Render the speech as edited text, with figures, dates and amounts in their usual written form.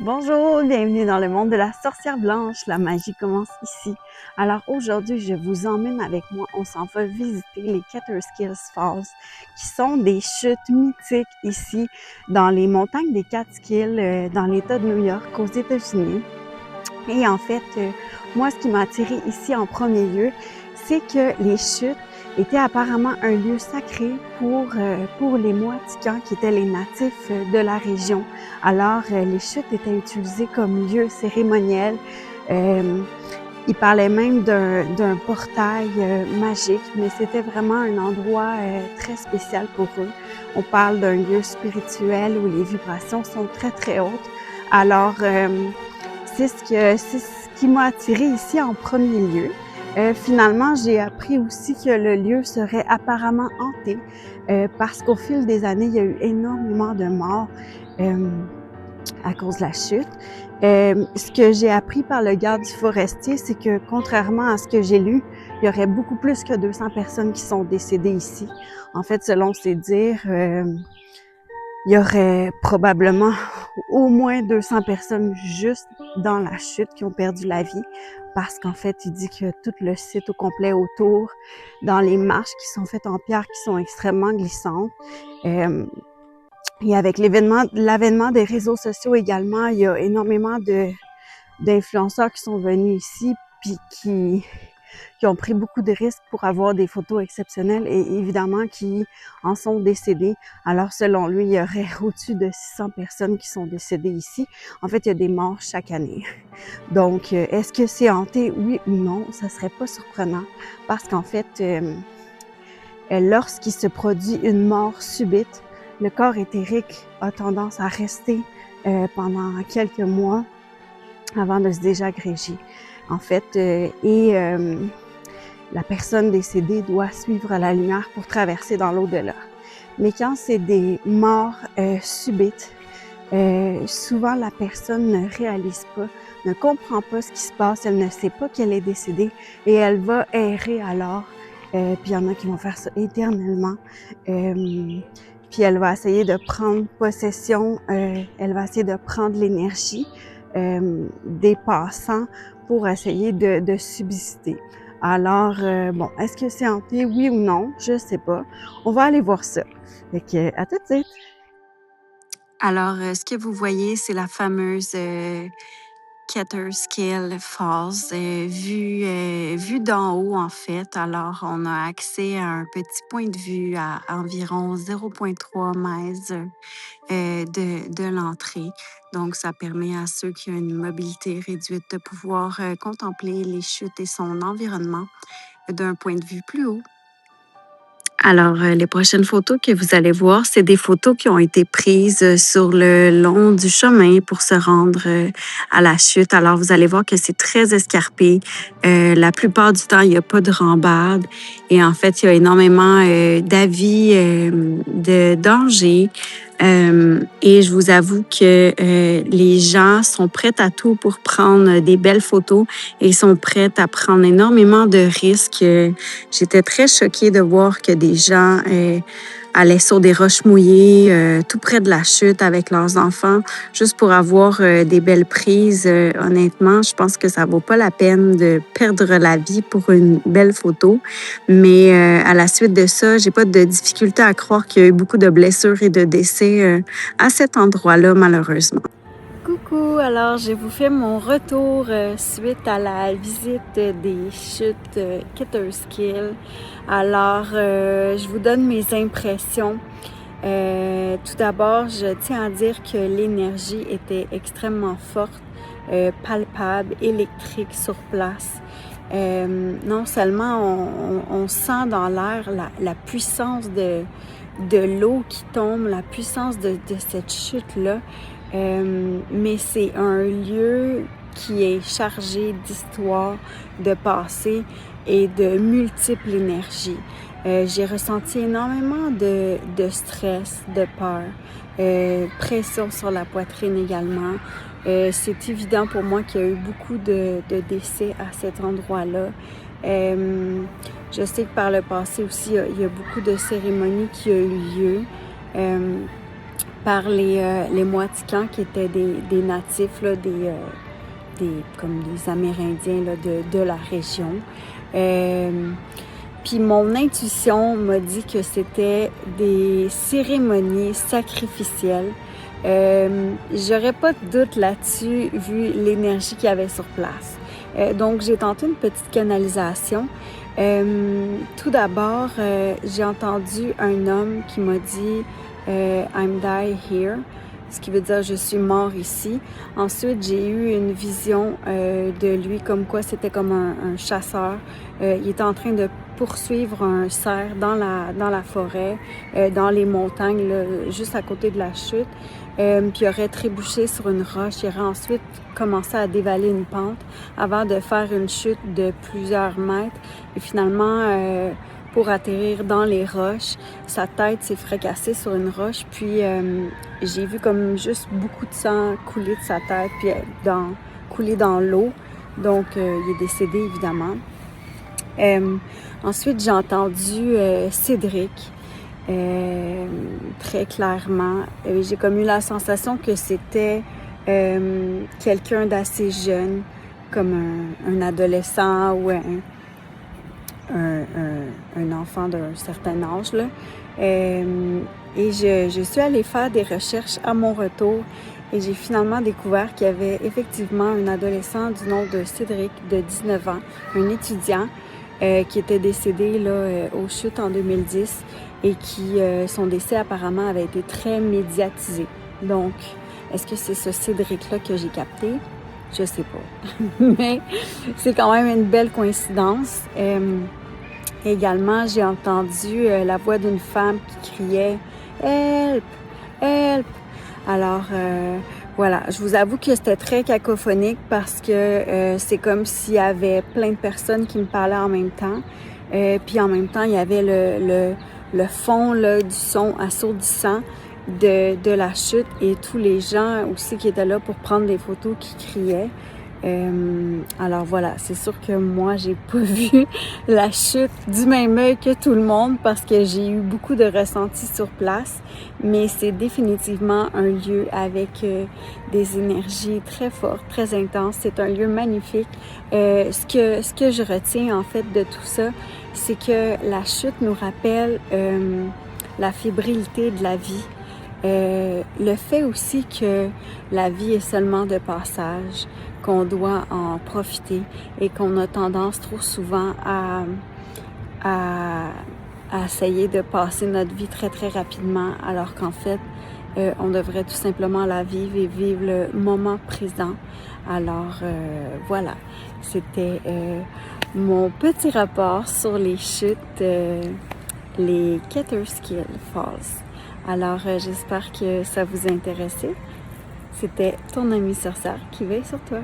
Bonjour, bienvenue dans le monde de la sorcière blanche. La magie commence ici. Alors aujourd'hui, je vous emmène avec moi. On s'en va visiter les Catterskills Falls, qui sont des chutes mythiques ici dans les montagnes des Catskills, dans l'État de New York, aux États-Unis. Et en fait, moi, ce qui m'a attirée ici en premier lieu, c'est que les chutes étaient apparemment un lieu sacré pour les Mohicans, qui étaient les natifs de la région. Alors, les chutes étaient utilisées comme lieu cérémoniel. Ils parlaient même d'un portail magique, mais c'était vraiment un endroit très spécial pour eux. On parle d'un lieu spirituel où les vibrations sont très, très hautes. Alors, c'est ce qui m'a attirée ici en premier lieu. Finalement, j'ai appris aussi que le lieu serait apparemment hanté parce qu'au fil des années, il y a eu énormément de morts à cause de la chute. Ce que j'ai appris par le garde forestier, c'est que contrairement à ce que j'ai lu, il y aurait beaucoup plus que 200 personnes qui sont décédées ici. En fait, selon ses dires, il y aurait probablement au moins 200 personnes juste dans la chute qui ont perdu la vie parce qu'en fait, il dit que tout le site au complet autour, dans les marches qui sont faites en pierre, qui sont extrêmement glissantes, et avec l'avènement des réseaux sociaux également, il y a énormément d'influenceurs qui sont venus ici puis qui ont pris beaucoup de risques pour avoir des photos exceptionnelles et évidemment qui en sont décédés. Alors selon lui, il y aurait au-dessus de 600 personnes qui sont décédées ici. En fait, il y a des morts chaque année. Donc, est-ce que c'est hanté? Oui ou non? Ça serait pas surprenant parce qu'en fait, lorsqu'il se produit une mort subite, le corps éthérique a tendance à rester pendant quelques mois avant de se désagréger. En fait, la personne décédée doit suivre la lumière pour traverser dans l'au-delà. Mais quand c'est des morts subites, souvent la personne ne réalise pas, ne comprend pas ce qui se passe, elle ne sait pas qu'elle est décédée et elle va errer alors. Puis il y en a qui vont faire ça éternellement. Puis elle va essayer de prendre possession, elle va essayer de prendre l'énergie des passants pour essayer de subsister. Alors, bon, est-ce que c'est hanté, oui ou non? Je sais pas. On va aller voir ça. Fait que, à tout de suite! Alors, ce que vous voyez, c'est la fameuse Catterskill Falls, vue d'en haut, en fait. Alors, on a accès à un petit point de vue à environ 0,3 mètres de l'entrée. Donc, ça permet à ceux qui ont une mobilité réduite de pouvoir contempler les chutes et son environnement d'un point de vue plus haut. Alors, les prochaines photos que vous allez voir, c'est des photos qui ont été prises sur le long du chemin pour se rendre à la chute. Alors, vous allez voir que c'est très escarpé. La plupart du temps, il n'y a pas de rambarde. Et en fait, il y a énormément d'avis de danger. Et je vous avoue que les gens sont prêts à tout pour prendre des belles photos et sont prêts à prendre énormément de risques. J'étais très choquée de voir que des gens allaient sur des roches mouillées tout près de la chute avec leurs enfants juste pour avoir des belles prises. Honnêtement, je pense que ça vaut pas la peine de perdre la vie pour une belle photo. Mais à la suite de ça, j'ai pas de difficulté à croire qu'il y a eu beaucoup de blessures et de décès à cet endroit-là, malheureusement. Coucou, alors je vous fais mon retour suite à la visite des chutes Catterskill. Alors, je vous donne mes impressions. Tout d'abord, je tiens à dire que l'énergie était extrêmement forte, palpable, électrique sur place. Non seulement on sent dans l'air la puissance de l'eau qui tombe, la puissance de cette chute-là, mais c'est un lieu qui est chargé d'histoire, de passé et de multiples énergies. J'ai ressenti énormément de stress, de peur, pression sur la poitrine également. C'est évident pour moi qu'il y a eu beaucoup de décès à cet endroit-là. Je sais que par le passé aussi, il y a beaucoup de cérémonies qui ont eu lieu. par les Mohicans qui étaient des natifs, là, comme des Amérindiens là, de la région. Puis mon intuition m'a dit que c'était des cérémonies sacrificielles. J'aurais pas de doute là-dessus vu l'énergie qu'il y avait sur place. Donc j'ai tenté une petite canalisation. Tout d'abord, j'ai entendu un homme qui m'a dit I'm die here, ce qui veut dire je suis mort ici. Ensuite, j'ai eu une vision de lui comme quoi c'était comme un chasseur. Il était en train de poursuivre un cerf dans la forêt, dans les montagnes, là, juste à côté de la chute. Puis il aurait trébuché sur une roche. Il aurait ensuite commencé à dévaler une pente avant de faire une chute de plusieurs mètres. Et finalement, pour atterrir dans les roches, sa tête s'est fracassée sur une roche. Puis j'ai vu comme juste beaucoup de sang couler de sa tête, puis couler dans l'eau. Donc il est décédé évidemment. Ensuite, j'ai entendu Cédric. Très clairement. J'ai comme eu la sensation que c'était quelqu'un d'assez jeune, comme un adolescent ou un enfant d'un certain âge, là. Et je suis allée faire des recherches à mon retour et j'ai finalement découvert qu'il y avait effectivement un adolescent du nom de Cédric, de 19 ans, un étudiant qui était décédé là, aux chutes en 2010 et qui, son décès apparemment avait été très médiatisé. Donc, est-ce que c'est ce Cédric-là que j'ai capté? Je sais pas. Mais c'est quand même une belle coïncidence. Également, j'ai entendu la voix d'une femme qui criait « Help! Help! » Alors, voilà, je vous avoue que c'était très cacophonique parce que c'est comme s'il y avait plein de personnes qui me parlaient en même temps. Puis en même temps, il y avait le fond là, du son assourdissant de la chute et tous les gens aussi qui étaient là pour prendre des photos qui criaient. Alors voilà, c'est sûr que moi, j'ai pas vu la chute du même œil que tout le monde parce que j'ai eu beaucoup de ressentis sur place, mais c'est définitivement un lieu avec des énergies très fortes, très intenses. C'est un lieu magnifique. Ce que je retiens en fait de tout ça, c'est que la chute nous rappelle la fébrilité de la vie. Le fait aussi que la vie est seulement de passage, qu'on doit en profiter et qu'on a tendance trop souvent à essayer de passer notre vie très très rapidement alors qu'en fait on devrait tout simplement la vivre et vivre le moment présent. Alors voilà, c'était mon petit rapport sur les chutes, les Keytesquill Falls. Alors, j'espère que ça vous a intéressé. C'était ton ami sorcière qui veille sur toi.